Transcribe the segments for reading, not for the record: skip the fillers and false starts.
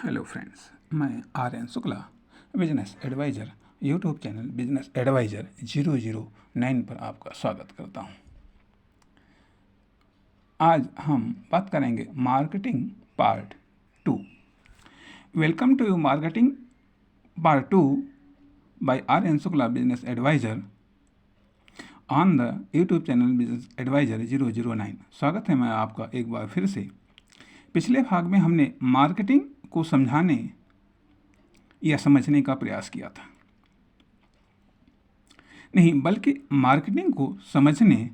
Hello friends, मैं Aryan Shukla business adviser YouTube channel business adviser 009 पर आपका स्वागत करता हूं। आज हम बात करेंगे marketing part 2। Welcome to marketing part 2 by Aryan Shukla business adviser on the YouTube channel business adviser 009। स्वागत है मैं आपका एक बार फिर से। पिछले भाग में हमने मार्केटिंग को समझाने या समझने का प्रयास किया था, नहीं बल्कि मार्केटिंग को समझने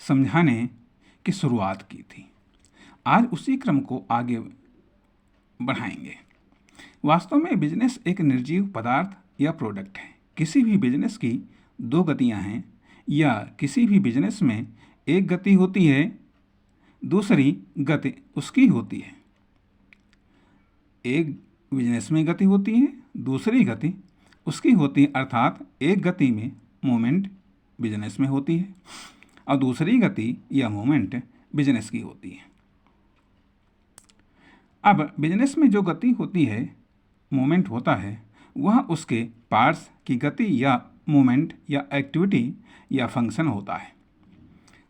समझाने की शुरुआत की थी। आज उसी क्रम को आगे बढ़ाएंगे। वास्तव में बिजनेस एक निर्जीव पदार्थ या प्रोडक्ट है। किसी भी बिजनेस की दो गतियां हैं, या किसी भी बिजनेस में एक गति होती है, दूसरी गति उसकी होती है। एक बिजनेस में गति होती है, दूसरी गति उसकी होती है, अर्थात एक गति में मूवमेंट बिजनेस में होती है और दूसरी गति या मूवमेंट बिजनेस की होती है। अब बिजनेस में जो गति होती है, मूवमेंट होता है, वह उसके पार्ट्स की गति या मूवमेंट या एक्टिविटी या फंक्शन होता है।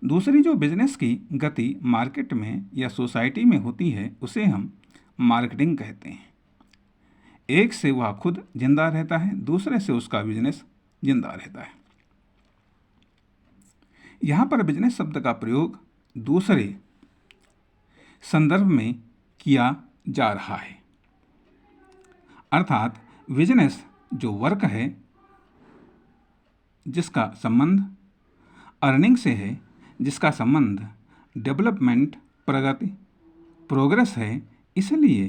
दूसरी जो बिजनेस की गति मार्केट में या सोसाइटी में होती है, उसे हम मार्केटिंग कहते हैं। एक से वह खुद जिंदा रहता है, दूसरे से उसका बिजनेस जिंदा रहता है। यहाँ पर बिजनेस शब्द का प्रयोग दूसरे संदर्भ में किया जा रहा है, अर्थात बिजनेस जो वर्क है, जिसका संबंध अर्निंग से है, जिसका संबंध डेवलपमेंट प्रगति प्रोग्रेस है, इसलिए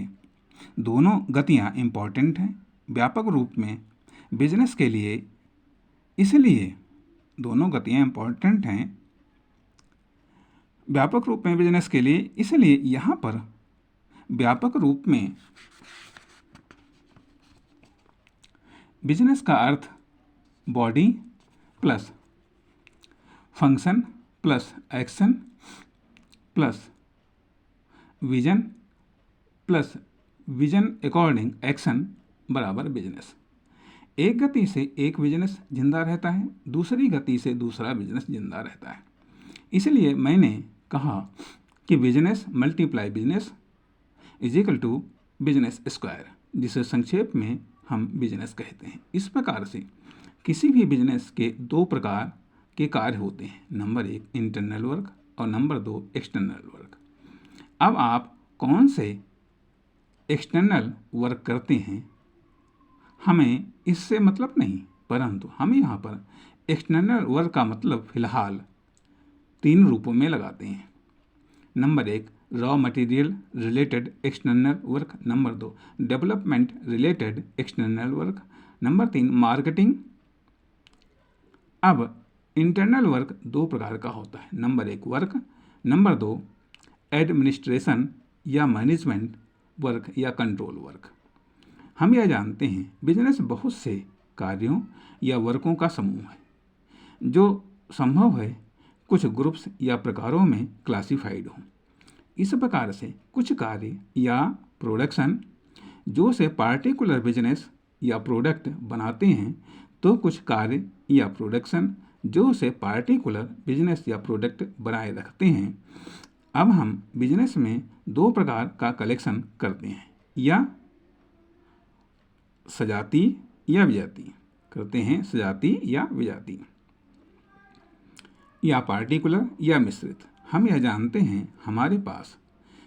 दोनों गतियाँ इम्पॉर्टेंट हैं व्यापक रूप में बिजनेस के लिए। इसलिए दोनों गतियाँ इम्पॉर्टेंट हैं व्यापक रूप में बिजनेस के लिए। इसलिए यहाँ पर व्यापक रूप में बिजनेस का अर्थ body plus function plus action plus vision plus vision according action बराबर बिजनेस। एक गति से एक बिजनेस जिंदा रहता है, दूसरी गति से दूसरा बिजनेस जिंदा रहता है। इसलिए मैंने कहा कि business multiply business is equal to business square, जिसे संक्षेप में हम बिजनेस कहते हैं। इस प्रकार से किसी भी बिजनेस के दो प्रकार के कार्य होते हैं, नंबर 1 इंटरनल वर्क और नंबर 2 एक्सटर्नल वर्क। अब आप कौन से एक्सटर्नल वर्क करते हैं, हमें इससे मतलब नहीं, परंतु हम यहाँ पर एक्सटर्नल वर्क का मतलब फिलहाल 3 रूपों में लगाते हैं। Number 1 raw material related external work, number 2 development related external work, number 3 marketing. अब इंटरनल वर्क 2 प्रकार का होता है, नंबर 1 वर्क, नंबर 2 एडमिनिस्ट्रेशन या मैनेजमेंट वर्क या कंट्रोल वर्क। हम यह जानते हैं बिजनेस बहुत से कार्यों या वर्कों का समूह है, जो संभव है कुछ ग्रुप्स या प्रकारों में क्लासिफाइड हों। इस प्रकार से कुछ कार्य या प्रोडक्शन जो से पार्टिकुलर बिजनेस या प्रोडक्ट बनाते हैं, तो कुछ कार्य या प्रोडक्शन जो से पार्टिकुलर बिजनेस या प्रोडक्ट बनाए रखते हैं। अब हम बिजनेस में 2 प्रकार का कलेक्शन करते हैं, या सजाती या विजाती करते हैं, सजाती या विजाती, या पार्टिकुलर या मिश्रित। हम यह जानते हैं हमारे पास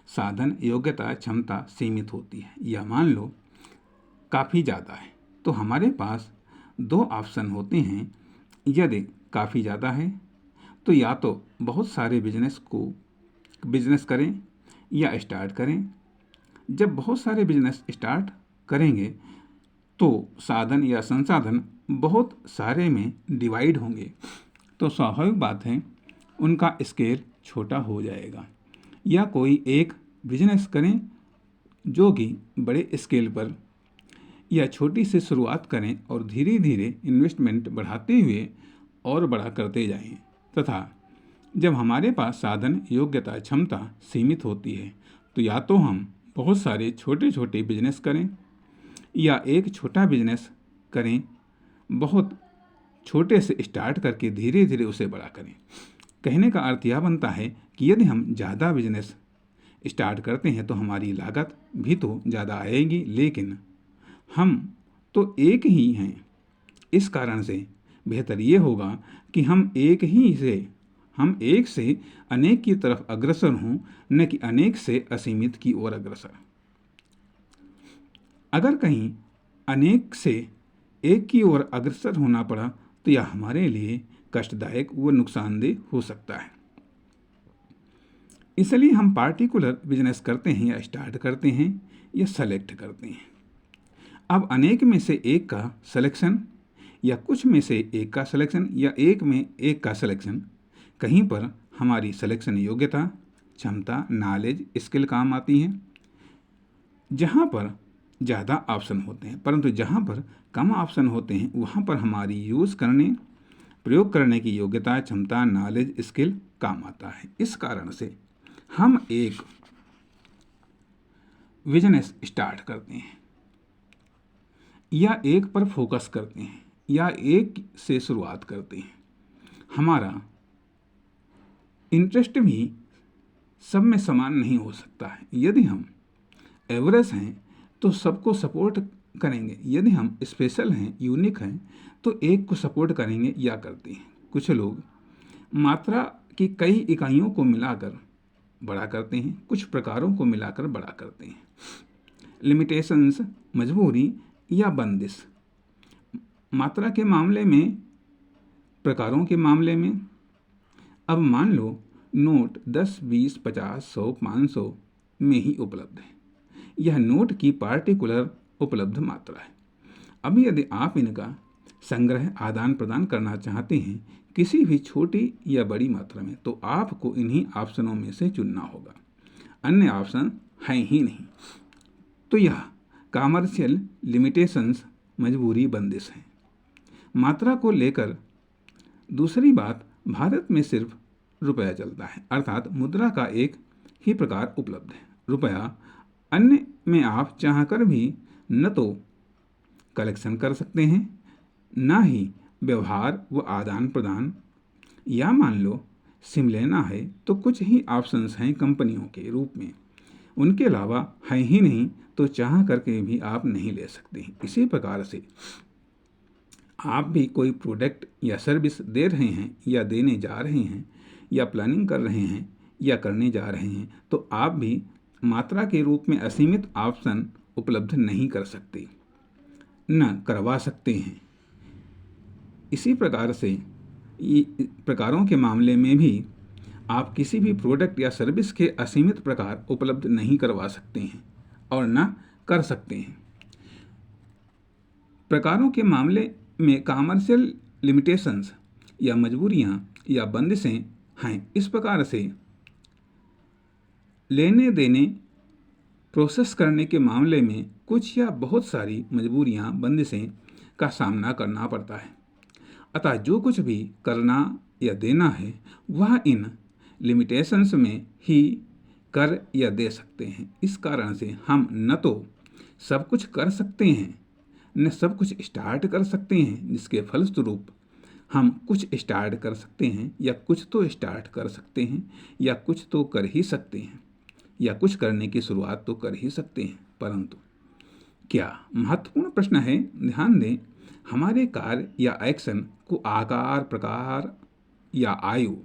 साधन योग्यता क्षमता सीमित होती है, या मान लो काफ़ी ज़्यादा है, तो हमारे पास 2 ऑप्शन होते हैं। यदि काफ़ी ज़्यादा है तो या तो बहुत सारे बिजनेस करें या स्टार्ट करें। जब बहुत सारे बिजनेस स्टार्ट करेंगे तो साधन या संसाधन बहुत सारे में डिवाइड होंगे, तो स्वाभाविक बात है उनका स्केल छोटा हो जाएगा। या कोई एक बिजनेस करें जो कि बड़े स्केल पर, या छोटी से शुरुआत करें और धीरे धीरे इन्वेस्टमेंट बढ़ाते हुए और बड़ा करते जाएं। तथा जब हमारे पास साधन योग्यता क्षमता सीमित होती है, तो या तो हम बहुत सारे छोटे छोटे बिजनेस करें या एक छोटा बिजनेस करें, बहुत छोटे से स्टार्ट करके धीरे धीरे उसे बड़ा करें। कहने का अर्थ यह बनता है कि यदि हम ज़्यादा बिजनेस स्टार्ट करते हैं तो हमारी लागत भी तो ज़्यादा आएगी, लेकिन हम तो एक ही हैं। इस कारण से बेहतर ये होगा कि हम एक से अनेक की तरफ अग्रसर हों, न कि अनेक से असीमित की ओर अग्रसर। अगर कहीं अनेक से एक की ओर अग्रसर होना पड़ा तो यह हमारे लिए कष्टदायक व नुकसानदेह हो सकता है। इसलिए हम पार्टिकुलर बिजनेस करते हैं या स्टार्ट करते हैं या सेलेक्ट करते हैं। अब अनेक में से एक का सिलेक्शन या कुछ में से एक का सिलेक्शन या एक में एक का सिलेक्शन, कहीं पर हमारी सिलेक्शन योग्यता, क्षमता, नॉलेज, स्किल काम आती है जहाँ पर ज़्यादा ऑप्शन होते हैं, परंतु जहाँ पर कम ऑप्शन होते हैं वहाँ पर हमारी प्रयोग करने की योग्यता, क्षमता, नॉलेज, स्किल काम आता है। इस कारण से हम एक बिजनेस स्टार्ट करते हैं या एक पर फोकस करते हैं या एक से शुरुआत करते हैं। हमारा इंटरेस्ट भी सब में समान नहीं हो सकता है। यदि हम एवरेज हैं तो सबको सपोर्ट करेंगे, यदि हम स्पेशल हैं, यूनिक हैं, तो एक को सपोर्ट करेंगे या करते हैं। कुछ लोग मात्रा की कई इकाइयों को मिलाकर बड़ा करते हैं, कुछ प्रकारों को मिलाकर बड़ा करते हैं। लिमिटेशंस, मजबूरी या बंदिश, मात्रा के मामले में, प्रकारों के मामले में। अब मान लो नोट 10, 20, 50, 100, 500 में ही उपलब्ध है। यह नोट की पार्टिकुलर उपलब्ध मात्रा है। अब यदि आप इनका संग्रह, आदान प्रदान करना चाहते हैं किसी भी छोटी या बड़ी मात्रा में, तो आपको इन्हीं ऑप्शनों में से चुनना होगा, अन्य ऑप्शन हैं ही नहीं। तो यह कॉमर्शियल लिमिटेशंस, मजबूरी, बंदिश है। मात्रा को लेकर दूसरी बात, भारत में सिर्फ रुपया चलता है, अर्थात मुद्रा का एक ही प्रकार उपलब्ध है, रुपया। अन्य में आप चाहकर भी न तो कलेक्शन कर सकते हैं, ना ही व्यवहार व आदान प्रदान। या मान लो सिम लेना है तो कुछ ही ऑप्शंस हैं कंपनियों के रूप में, उनके अलावा है ही नहीं, तो चाह करके भी आप नहीं ले सकते हैं। इसी प्रकार से आप भी कोई प्रोडक्ट या सर्विस दे रहे हैं या देने जा रहे हैं या प्लानिंग कर रहे हैं या करने जा रहे हैं, तो आप भी मात्रा के रूप में असीमित ऑप्शन उपलब्ध नहीं कर सकते, न करवा सकते हैं। इसी प्रकार से प्रकारों के मामले में भी आप किसी भी प्रोडक्ट या सर्विस के असीमित प्रकार उपलब्ध नहीं करवा सकते हैं और न कर सकते हैं। प्रकारों के मामले में कॉमर्शियल लिमिटेशंस या मजबूरियां या बंदिशें हैं। इस प्रकार से लेने देने, प्रोसेस करने के मामले में कुछ या बहुत सारी मजबूरियां, बंदिशें का सामना करना पड़ता है। अतः जो कुछ भी करना या देना है वह इन लिमिटेशंस में ही कर या दे सकते हैं। इस कारण से हम न तो सब कुछ कर सकते हैं, न सब कुछ स्टार्ट कर सकते हैं, जिसके फलस्वरूप हम कुछ स्टार्ट कर सकते हैं या कुछ तो स्टार्ट कर सकते हैं या कुछ तो कर ही सकते हैं या कुछ करने की शुरुआत तो कर ही सकते हैं। परंतु क्या महत्वपूर्ण प्रश्न है, ध्यान दें, हमारे कार्य या एक्शन को आकार, प्रकार या आयु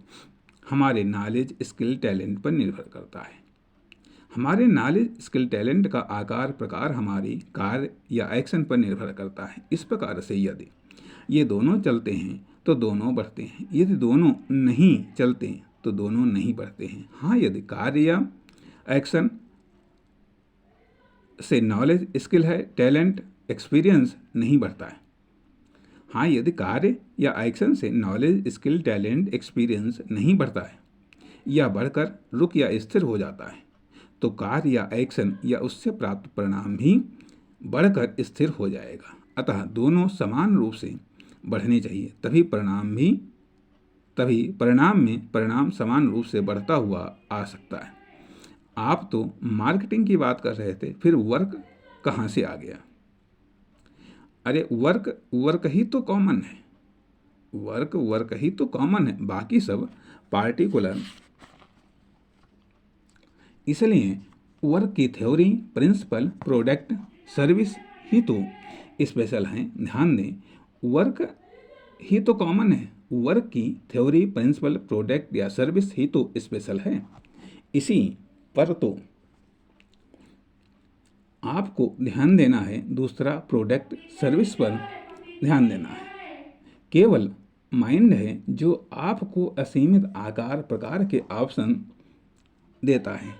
हमारे नॉलेज, स्किल, टैलेंट पर निर्भर करता है। हमारे नॉलेज, स्किल, टैलेंट का आकार, प्रकार हमारे कार्य या एक्शन पर निर्भर करता है। इस प्रकार से यदि ये दोनों चलते हैं तो दोनों बढ़ते हैं, यदि दोनों नहीं चलते तो दोनों नहीं बढ़ते हैं। हाँ, यदि कार्य या एक्शन से नॉलेज, स्किल है, टैलेंट, एक्सपीरियंस नहीं बढ़ता है। हाँ, यदि कार्य या एक्शन से नॉलेज, स्किल, टैलेंट, एक्सपीरियंस नहीं बढ़ता है या बढ़कर रुक या स्थिर हो जाता है, तो कार्य या एक्शन या उससे प्राप्त परिणाम भी बढ़कर स्थिर हो जाएगा। अतः दोनों समान रूप से बढ़ने चाहिए, तभी परिणाम में परिणाम समान रूप से बढ़ता हुआ आ सकता है। आप तो मार्केटिंग की बात कर रहे थे, फिर वर्क कहाँ से आ गया? अरे वर्क वर्क ही तो कॉमन है, वर्क वर्क ही तो कॉमन है, बाकी सब पार्टिकुलर। इसलिए वर्क की थ्योरी, प्रिंसिपल, प्रोडक्ट, सर्विस ही तो स्पेशल हैं। ध्यान दें, वर्क ही तो कॉमन है, वर्क की थ्योरी, प्रिंसिपल, प्रोडक्ट या सर्विस ही तो स्पेशल है। इसी पर तो आपको ध्यान देना है, दूसरा प्रोडक्ट सर्विस पर ध्यान देना है। केवल माइंड है जो आपको असीमित आकार प्रकार के ऑप्शन देता है।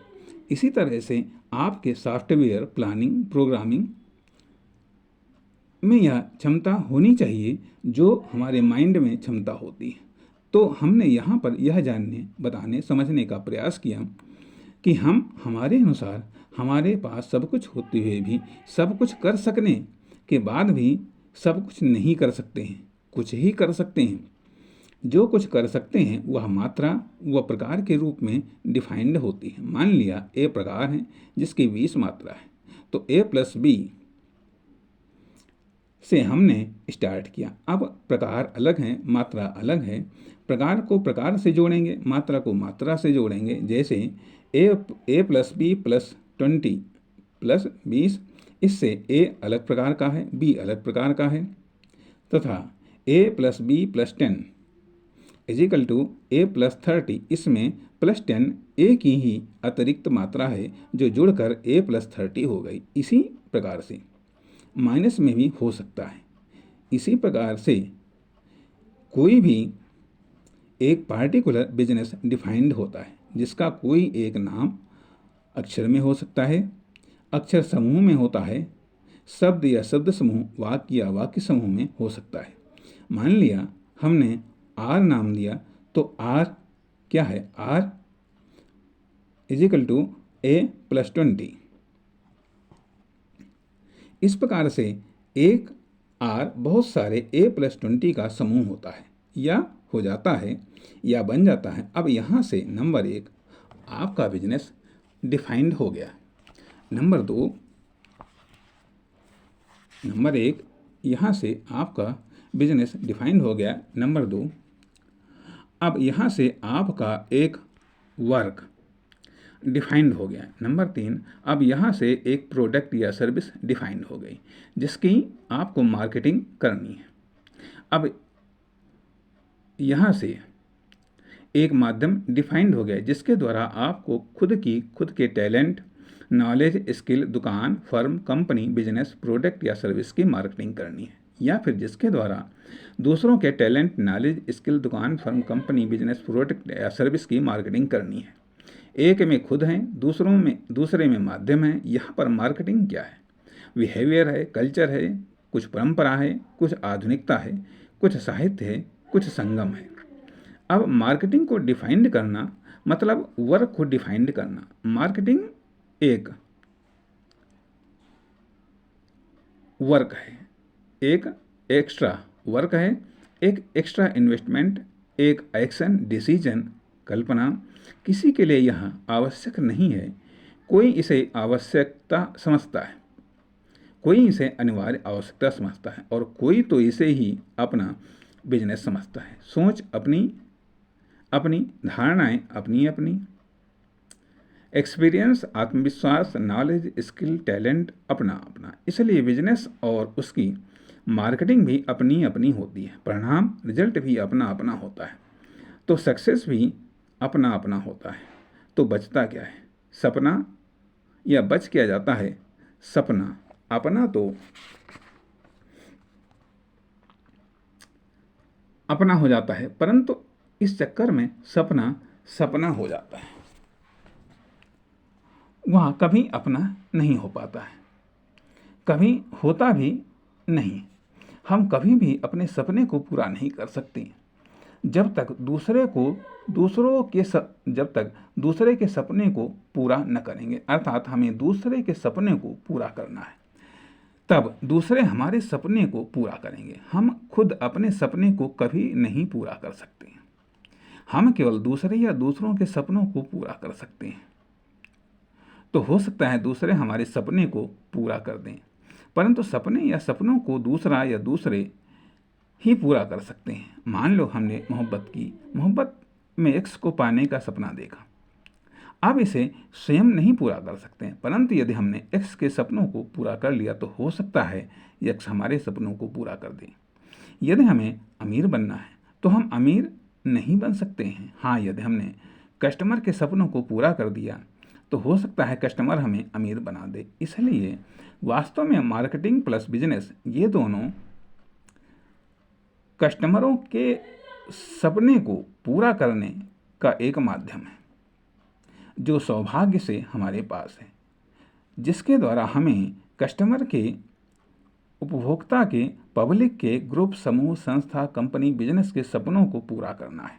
इसी तरह से आपके सॉफ्टवेयर प्लानिंग प्रोग्रामिंग में यह क्षमता होनी चाहिए जो हमारे माइंड में क्षमता होती है। तो हमने यहाँ पर यह जानने, बताने, समझने का प्रयास किया कि हम हमारे अनुसार हमारे पास सब कुछ होते हुए भी सब कुछ कर सकने के बाद भी सब कुछ नहीं कर सकते हैं, कुछ ही कर सकते हैं। जो कुछ कर सकते हैं वह मात्रा व प्रकार के रूप में डिफाइंड होती है। मान लिया ए प्रकार है जिसकी 20 मात्रा है, तो ए प्लस बी से हमने स्टार्ट किया। अब प्रकार अलग है, मात्रा अलग है। प्रकार को प्रकार से जोड़ेंगे, मात्रा को मात्रा से जोड़ेंगे। जैसे ए प्लस बी प्लस 20 प्लस 20, इससे ए अलग प्रकार का है, बी अलग प्रकार का है। तथा A plus B plus 10 equal to A plus 30, इसमें प्लस 10 ए की ही अतिरिक्त मात्रा है जो जुड़कर ए प्लस 30 हो गई। इसी प्रकार से माइनस में भी हो सकता है। इसी प्रकार से कोई भी एक पार्टिकुलर बिजनेस डिफाइंड होता है जिसका कोई एक नाम अक्षर में हो सकता है, अक्षर समूह में होता है, शब्द या शब्द समूह, वाक्य या वाक्य समूह में हो सकता है। मान लिया हमने आर नाम दिया, तो आर क्या है? R is equal to A plus 20। इस प्रकार से एक आर बहुत सारे ए प्लस 20 का समूह होता है, या हो जाता है, या बन जाता है। अब यहाँ से नंबर 1 आपका बिजनेस डिफाइंड हो गया। नंबर 1 यहाँ से आपका बिजनेस डिफाइंड हो गया। नंबर 2, अब यहाँ से आपका एक वर्क डिफाइंड हो गया। नंबर 3, अब यहाँ से एक प्रोडक्ट या सर्विस डिफाइंड हो गई जिसकी आपको मार्केटिंग करनी है। अब यहाँ से एक माध्यम डिफाइंड हो गया जिसके द्वारा आपको खुद के टैलेंट, नॉलेज, स्किल, दुकान, फर्म, कंपनी, बिजनेस, प्रोडक्ट या सर्विस की मार्केटिंग करनी है। या फिर जिसके द्वारा दूसरों के टैलेंट, नॉलेज, स्किल, दुकान, फर्म, कंपनी, बिजनेस, प्रोडक्ट या सर्विस की मार्केटिंग करनी है। एक में खुद हैं, दूसरे में माध्यम है। यहाँ पर मार्केटिंग क्या है? बिहेवियर है, कल्चर है, कुछ परंपरा है, कुछ आधुनिकता है, कुछ साहित्य है, कुछ संगम है। अब मार्केटिंग को डिफाइंड करना मतलब वर्क को डिफाइंड करना। मार्केटिंग एक वर्क है, एक एक्स्ट्रा वर्क है, एक एक्स्ट्रा इन्वेस्टमेंट, एक एक्शन, डिसीजन, कल्पना। किसी के लिए यह आवश्यक नहीं है, कोई इसे आवश्यकता समझता है, कोई इसे अनिवार्य आवश्यकता समझता है, और कोई तो इसे ही अपना बिजनेस समझता है। सोच अपनी अपनी, धारणाएं अपनी अपनी, एक्सपीरियंस, आत्मविश्वास, नॉलेज, स्किल, टैलेंट अपना अपना। इसलिए बिजनेस और उसकी मार्केटिंग भी अपनी अपनी होती है, परिणाम, रिजल्ट भी अपना अपना होता है, तो सक्सेस भी अपना अपना होता है। तो बचता क्या है? सपना, या बच क्या जाता है? सपना। अपना तो अपना हो जाता है, परंतु इस चक्कर में सपना सपना हो जाता है, वहाँ कभी अपना नहीं हो पाता है, कभी होता भी नहीं। हम कभी भी अपने सपने को पूरा नहीं कर सकते जब तक दूसरे के सपने को पूरा न करेंगे। अर्थात हमें दूसरे के सपने को पूरा करना है, तब दूसरे हमारे सपने को पूरा करेंगे। हम खुद अपने सपने को कभी नहीं पूरा कर सकते हैं, हम केवल दूसरे या दूसरों के सपनों को पूरा कर सकते हैं। तो हो सकता है दूसरे हमारे सपने को पूरा कर दें, परंतु सपने या सपनों को दूसरा या दूसरे ही पूरा कर सकते हैं। मान लो हमने मोहब्बत में एक्स को पाने का सपना देखा। अब इसे स्वयं नहीं पूरा कर सकते हैं, परंतु यदि हमने एक्स के सपनों को पूरा कर लिया तो हो सकता है एक्स हमारे सपनों को पूरा कर दे। यदि हमें अमीर बनना है तो हम अमीर नहीं बन सकते हैं। हाँ, यदि हमने कस्टमर के सपनों को पूरा कर दिया तो हो सकता है कस्टमर हमें अमीर बना दे। इसलिए वास्तव में मार्केटिंग प्लस बिजनेस ये दोनों कस्टमरों के सपने को पूरा करने का एक माध्यम है जो सौभाग्य से हमारे पास है, जिसके द्वारा हमें कस्टमर के, उपभोक्ता के, पब्लिक के, ग्रुप, समूह, संस्था, कंपनी, बिजनेस के सपनों को पूरा करना है,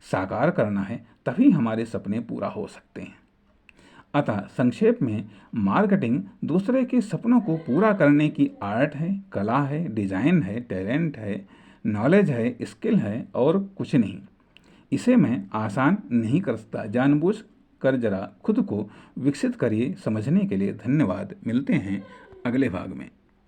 साकार करना है, तभी हमारे सपने पूरा हो सकते हैं। अतः संक्षेप में मार्केटिंग दूसरे के सपनों को पूरा करने की आर्ट है, कला है, डिजाइन है, टैलेंट है, नॉलेज है, स्किल है और कुछ नहीं। इसे मैं आसान नहीं कर सकता। जानबूझ कर जरा खुद को विकसित करिए। समझने के लिए धन्यवाद। मिलते हैं अगले भाग में।